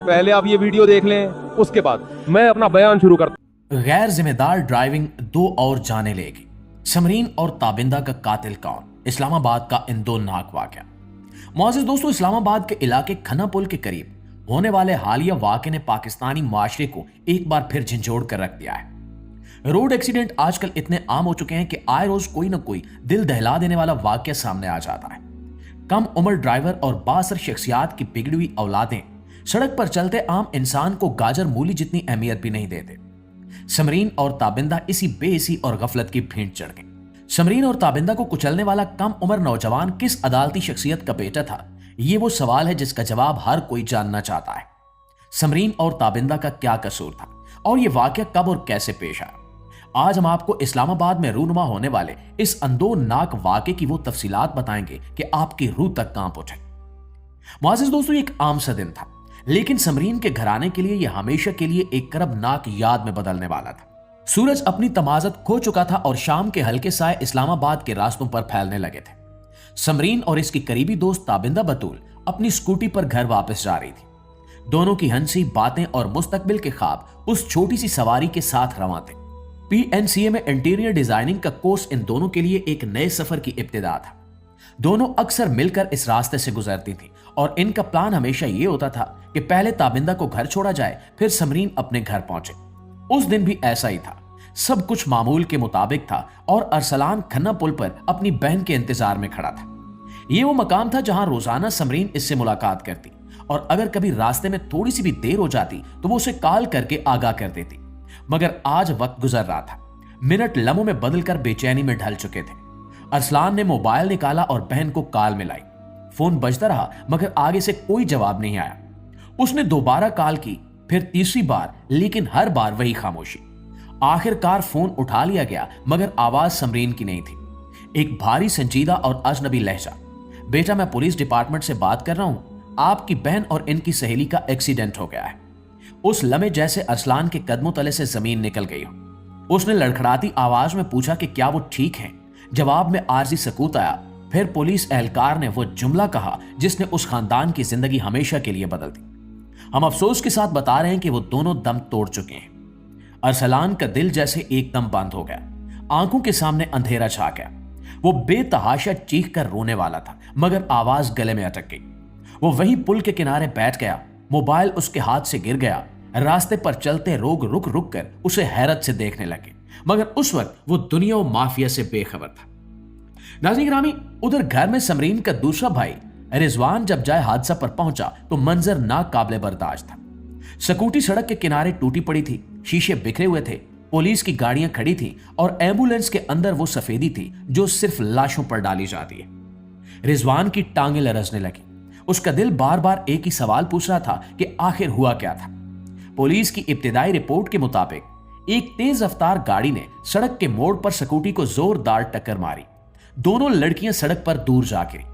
पहले आप ये वीडियो देख लें, उसके बाद मैं अपना बयान शुरू करता हूं। गैर जिम्मेदार ड्राइविंग दो और जाने लेगी। समरीन और ताबिंदा का कातिल कौन? इस्लामाबाद का इंदोनाक वाकया। मौजूद दोस्तों, इस्लामाबाद के इलाके खन्ना पुल के करीब होने वाले हालिया वाकये ने पाकिस्तानी माशरे को एक बार फिर झंझोड़ कर रख दिया है। रोड एक्सीडेंट आजकल इतने आम हो चुके हैं कि आए रोज कोई ना कोई दिल दहला देने वाला वाकया सामने आ जाता है। कम उम्र ड्राइवर और बासर शख्सियात की बिगड़ी हुई औलादें सड़क पर चलते आम इंसान को गाजर मूली जितनी अहमियत भी नहीं देते। समरीन और ताबिंदा इसी बेइसी और गफलत की भेंट चढ़ गई। समरीन और ताबिंदा को कुचलने वाला कम उम्र नौजवान किस अदालती शख्सियत का बेटा था? ये वो सवाल है जिसका जवाब हर कोई जानना चाहता है। समरीन और ताबिंदा का क्या कसूर था और ये वाकया कब और कैसे पेश आया? आज हम आपको इस्लामाबाद में रूनुमा होने वाले इस अंदोनाक वाकये की वो तफसीलात बताएंगे कि आपकी रूह तक कांप उठे। मुआज़िज़ दोस्तों, एक आम सा दिन था, लेकिन समरीन के घराने के लिए यह हमेशा के लिए एक करबनाक याद में बदलने वाला था। सूरज अपनी तमाज़त खो चुका था और शाम के हल्के साए इस्लामाबाद के रास्तों पर फैलने लगे थे। समरीन और इसकी करीबी दोस्त ताबिंदा बतूल अपनी स्कूटी पर घर वापस जा रही थी। दोनों की हंसी बातें और मुस्तकबिल के ख्वाब उस छोटी सी सवारी के साथ रवां थे। PNCA में इंटीरियर डिजाइनिंग का कोर्स इन दोनों के लिए एक नए सफर की इब्तिदा था। दोनों अक्सर मिलकर इस रास्ते से गुजरती थी और इनका प्लान हमेशा यह होता था कि पहले ताबिंदा को घर छोड़ा जाए, फिर समरीन अपने घर पहुंचे। उस दिन भी ऐसा ही था। सब कुछ मामूल के मुताबिक था और अरसलान खन्ना पुल पर अपनी बहन के इंतजार में खड़ा था। यह वो मकाम था जहां रोजाना समरीन इससे मुलाकात करती और अगर कभी रास्ते में थोड़ी सी भी देर हो जाती तो वो उसे कॉल करके आगाह कर देती। मगर आज वक्त गुजर रहा था। मिनट लम्हों में बदलकर बेचैनी में ढल चुके थे। अरसलान ने मोबाइल निकाला और बहन को कॉल मिलाई। फोन बजता रहा मगर आगे से कोई जवाब नहीं आया। उसने दोबारा कॉल की, फिर तीसरी बार, लेकिन हर बार वही खामोशी। आखिरकार फोन उठा लिया गया मगर आवाज समरीन की नहीं थी। एक भारी संजीदा और अजनबी लहजा, बेटा मैं पुलिस डिपार्टमेंट से बात कर रहा हूं, आपकी बहन और इनकी सहेली का एक्सीडेंट हो गया है। उस लम्हे जैसे अरसलान के कदमों तले से जमीन निकल गई हो। उसने लड़खड़ाती आवाज में पूछा कि क्या वो ठीक है। जवाब में आरजी सकूत आया। फिर पुलिस एहलकार ने वो जुमला कहा जिसने उस खानदान की जिंदगी हमेशा के लिए बदल दी। हम अफसोस के साथ बता रहे हैं कि वो दोनों दम तोड़ चुके हैं। अरसलान का दिल जैसे एकदम बंद हो गया। आंखों के सामने अंधेरा छा गया। वो बेतहाशा चीख कर रोने वाला था मगर आवाज गले में अटक गई। वो वहीं पुल के किनारे बैठ गया। मोबाइल उसके हाथ से गिर गया। रास्ते पर चलते लोग रुक रुक कर उसे हैरत से देखने लगे मगर उस वक्त वो दुनिया और माफिया से बेखबर था। नाज़रीन गिरामी, उधर घर में समरीन का दूसरा भाई रिजवान जब जाए हादसा पर पहुंचा तो मंजर नाकाबिले बर्दाश्त था। स्कूटी सड़क के किनारे टूटी पड़ी थी, शीशे बिखरे हुए थे, पुलिस की गाड़ियां खड़ी थी और एम्बुलेंस के अंदर वो सफेदी थी जो सिर्फ लाशों पर डाली जाती है। रिजवान की टांगें लरजने लगी। उसका दिल बार बार एक ही सवाल पूछ रहा था कि आखिर हुआ क्या था। पुलिस की इब्तिदाई रिपोर्ट के मुताबिक एक तेज रफ्तार गाड़ी ने सड़क के मोड़ पर स्कूटी को जोरदार टक्कर मारी। दोनों लड़कियां सड़क पर दूर जा गिरी।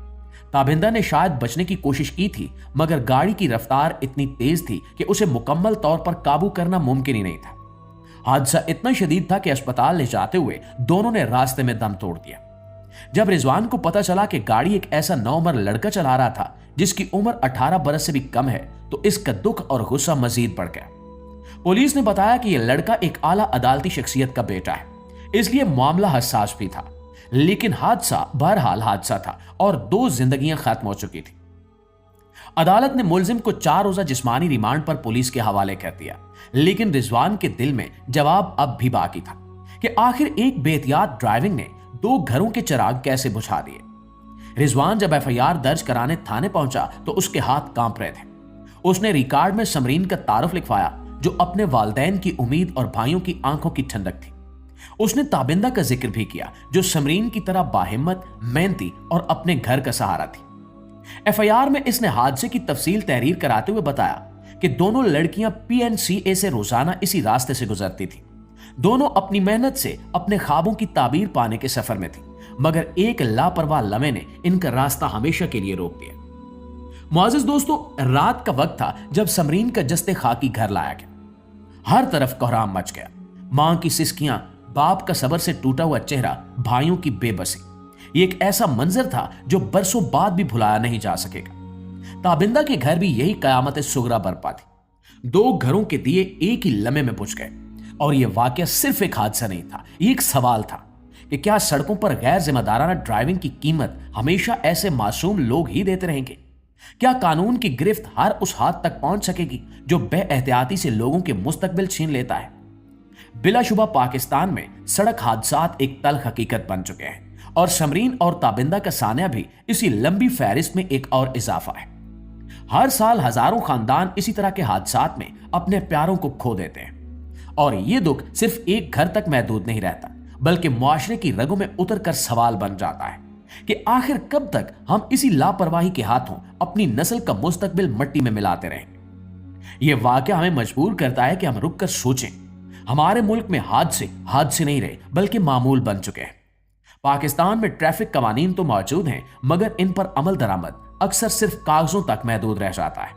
ताबिंदा ने शायद बचने की कोशिश की थी मगर गाड़ी की रफ्तार इतनी तेज थी कि उसे मुकम्मल तौर पर काबू करना मुमकिन ही नहीं था। हादसा इतना शदीद था कि अस्पताल ले जाते हुए दोनों ने रास्ते में दम तोड़ दिया। जब रिजवान को पता चला कि गाड़ी एक ऐसा नौउम्र लड़का चला रहा था जिसकी उम्र 18 बरस से भी कम है तो इसका दुख और गुस्सा मजीद बढ़ गया। पुलिस ने बताया कि यह लड़का एक आला अदालती शख्सियत का बेटा है, इसलिए मामला हसास भी था। लेकिन हादसा बहरहाल हादसा था और 2 जिंदगियां खत्म हो चुकी थी। अदालत ने मुलजिम को 4 रोजा जिस्मानी रिमांड पर पुलिस के हवाले कर दिया। लेकिन रिजवान के दिल में जवाब अब भी बाकी था कि आखिर एक बेहतियात ड्राइविंग ने 2 घरों के चिराग कैसे बुझा दिए। रिजवान जब FIR दर्ज कराने थाने पहुंचा तो उसके हाथ कांप रहे थे। उसने रिकॉर्ड में समरीन का तारुफ लिखवाया जो अपने वालदैन की उम्मीद और भाइयों की आंखों की ठंडक थी। उसने ताबिंदा का जिक्र भी किया जो समरीन की तरह बाहिम्मत, मेहनती और अपने घर का सहारा थी। FIR में इसने हादसे की तफसील तहरीर कराते हुए बताया कि दोनों लड़कियां PNCA से रोजाना इसी रास्ते से गुजरती थी। दोनों अपनी मेहनत से अपने ख्वाबों की ताबीर पाने के सफर में थी मगर एक लापरवाह लम्हे ने इनका रास्ता हमेशा के लिए रोक दिया। मुआज़िज़ दोस्तों, रात का वक्त था जब समरीन का जस्ते खाकी घर लाया गया। हर तरफ कोहराम मच गया। मां की सिसकियां, बाप का सबर से टूटा हुआ चेहरा, भाइयों की बेबसी। ये एक ऐसा मंजर था जो बरसों बाद भी भुलाया नहीं जा सकेगा। ताबिंदा के घर भी यही कयामत सुगरा बरपा थी। दो घरों के दिए एक ही लम्हे में बुझ गए। और यह वाकया सिर्फ एक हादसा नहीं था, ये एक सवाल था कि क्या सड़कों पर गैर जिम्मेदाराना ड्राइविंग की कीमत हमेशा ऐसे मासूम लोग ही देते रहेंगे? क्या कानून की गिरफ्त हर उस हाथ तक पहुंच सकेगी जो बेएहतियाती से लोगों के मुस्तकबिल छीन लेता है? बिलाशुबा पाकिस्तान में सड़क हादसात एक तल्ख हकीकत बन चुके हैं और समरीन और ताबिंदा का सानिया भी इसी लंबी फहरिस्त में एक और इजाफा है। हर साल हजारों खानदान इसी तरह के हादसात में अपने प्यारों को खो देते हैं और ये दुख सिर्फ एक घर तक महदूद नहीं रहता, बल्कि मुआशरे की रगों में उतर कर सवाल बन जाता है कि आखिर कब तक हम इसी लापरवाही के हाथों अपनी नस्ल का मुस्तकबिल मट्टी में मिलाते रहेंगे। यह वाकया हमें मजबूर करता है कि हम रुक कर सोचें। हमारे मुल्क में हादसे नहीं रहे बल्कि मामूल बन चुके हैं। पाकिस्तान में ट्रैफिक कवानीन तो मौजूद हैं, मगर इन पर अमल दरामद अक्सर सिर्फ कागजों तक महदूद रह जाता है।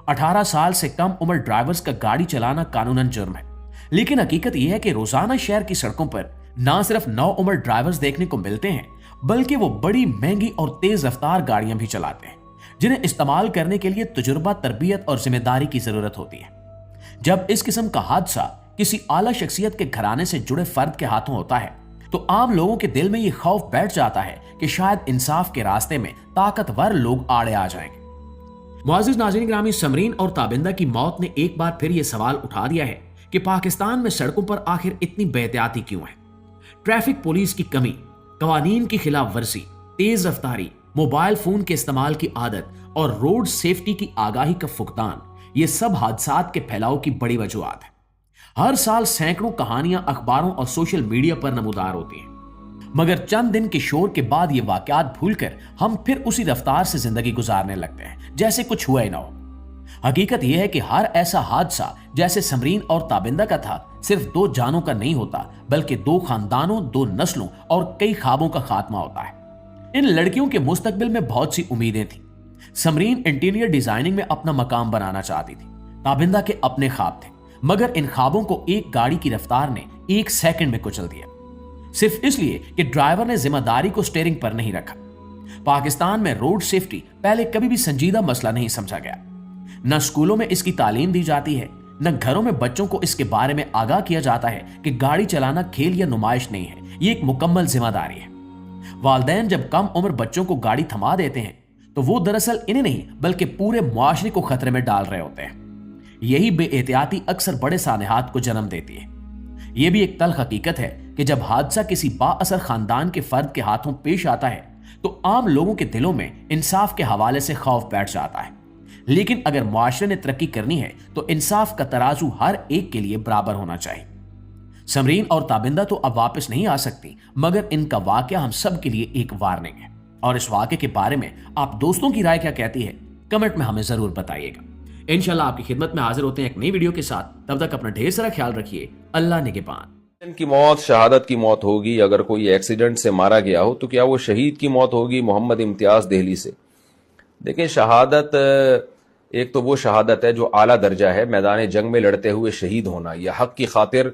18 साल से कम उम्र ड्राइवर्स का गाड़ी चलाना कानूनन जुर्म है, लेकिन हकीकत यह है कि रोजाना शहर की सड़कों पर ना सिर्फ नौ उम्र ड्राइवर्स देखने को मिलते हैं, बल्कि वो बड़ी महंगी और तेज रफ्तार गाड़ियां भी चलाते हैं, जिन्हें इस्तेमाल करने के लिए तजुर्बा, तरबियत और जिम्मेदारी की जरूरत होती है। जब इस किस्म का हादसा किसी आला शख्सियत के घराने से जुड़े फर्द के हाथों होता है तो आम लोगों के दिल में यह खौफ बैठ जाता है कि शायद इंसाफ के रास्ते में ताकतवर लोग आड़े आ जाएंगे। मुअज़्ज़िज़ नाज़रीन गिरामी, समरीन और ताबिंदा की मौत ने एक बार फिर यह सवाल उठा दिया है कि पाकिस्तान में सड़कों पर आखिर इतनी बेहतियाती क्यों है। ट्रैफिक पुलिस की कमी, कवानीन की खिलाफ वर्जी, तेज रफ्तारी, मोबाइल फोन के इस्तेमाल की आदत और रोड सेफ्टी की आगाही का फुकदान, ये सब हादसात के फैलाव की बड़ी वजूहात है। हर साल सैकड़ों कहानियां अखबारों और सोशल मीडिया पर नमूदार होती हैं, मगर चंद दिन के शोर के बाद ये वाकयात भूलकर हम फिर उसी रफ्तार से जिंदगी गुजारने लगते हैं जैसे कुछ हुआ ही ना हो। हकीकत यह है कि हर ऐसा हादसा जैसे समरीन और ताबिंदा का था सिर्फ दो जानों का नहीं होता, बल्कि दो खानदानों, दो नस्लों और कई ख्वाबों का खात्मा होता है। इन लड़कियों के मुस्तकबिल में बहुत सी उम्मीदें थी। समरीन इंटीरियर डिजाइनिंग में अपना मकाम बनाना चाहती थी, ताबिंदा के अपने ख्वाब थे, मगर इन ख्वाबों को एक गाड़ी की रफ्तार ने एक सेकंड में कुचल दिया, सिर्फ इसलिए कि ड्राइवर ने जिम्मेदारी को स्टीयरिंग पर नहीं रखा। पाकिस्तान में रोड सेफ्टी पहले कभी भी संजीदा मसला नहीं समझा गया। न स्कूलों में इसकी तालीम दी जाती है, न घरों में बच्चों को इसके बारे में आगाह किया जाता है कि गाड़ी चलाना खेल या नुमाइश नहीं है, ये एक मुकम्मल जिम्मेदारी है। वालिदैन जब कम उम्र बच्चों को गाड़ी थमा देते हैं तो वो दरअसल इन्हें नहीं बल्कि पूरे मुआशरे को खतरे में डाल रहे होते हैं। यही बेएहतियाती अक्सर बड़े सानेहात को जन्म देती है। यह भी एक तल्ख हकीकत है कि जब हादसा किसी बाअसर खानदान के फर्द के हाथों पेश आता है तो आम लोगों के दिलों में इंसाफ के हवाले से खौफ बैठ जाता है। लेकिन अगर मुआशरे ने तरक्की करनी है तो इंसाफ का तराजू हर एक के लिए बराबर होना चाहिए। समरीन और ताबिंदा तो अब वापस नहीं आ सकती, मगर इनका वाकया हम सब के लिए एक वार्निंग है। और इस वाकये के बारे में आप दोस्तों की राय क्या कहती है, कमेंट में हमें जरूर बताइएगा। इंशाल्लाह आपकी खिदमत में हाजिर होते हैं एक नई वीडियो के साथ। तब तक अपना ढेर सारा ख्याल रखिए। अल्लाह निगहबान। की मौत शहादत की मौत होगी। अगर कोई एक्सीडेंट से मारा गया हो तो क्या वो शहीद की मौत होगी? मोहम्मद इम्तियाज दिल्ली से। देखें, शहादत एक तो वो शहादत है जो आला दर्जा है, मैदान जंग में लड़ते हुए शहीद होना या हक की खातिर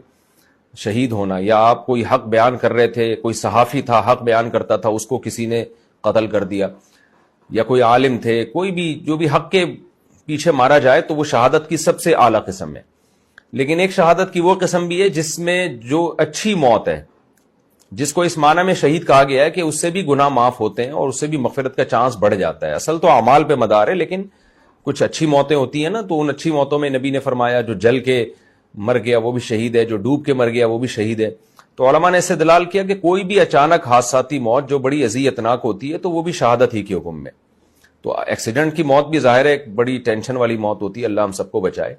शहीद होना, या आप कोई हक बयान कर रहे थे, कोई सहाफ़ी था हक बयान करता था, उसको किसी ने कत्ल कर दिया, या कोई आलिम थे, कोई भी जो भी हक के पीछे मारा जाए तो वो शहादत की सबसे आला किस्म है। लेकिन एक शहादत की वो किस्म भी है जिसमें जो अच्छी मौत है, जिसको इस माना में शहीद कहा गया है कि उससे भी गुनाह माफ होते हैं और उससे भी मगफिरत का चांस बढ़ जाता है। असल तो अमाल पे मदार है, लेकिन कुछ अच्छी मौतें होती हैं ना, तो उन अच्छी मौतों में नबी ने फरमाया जो जल के मर गया वो भी शहीद है, जो डूब के मर गया वो भी शहीद है। तो उलमा ने इससे दलाल किया कि कोई भी अचानक हादसाती मौत जो बड़ी अज़ियतनाक होती है तो वो भी शहादत ही के हुक्म में। तो एक्सीडेंट की मौत भी ज़ाहिर है एक बड़ी टेंशन वाली मौत होती है, अल्लाह हम सबको बचाए।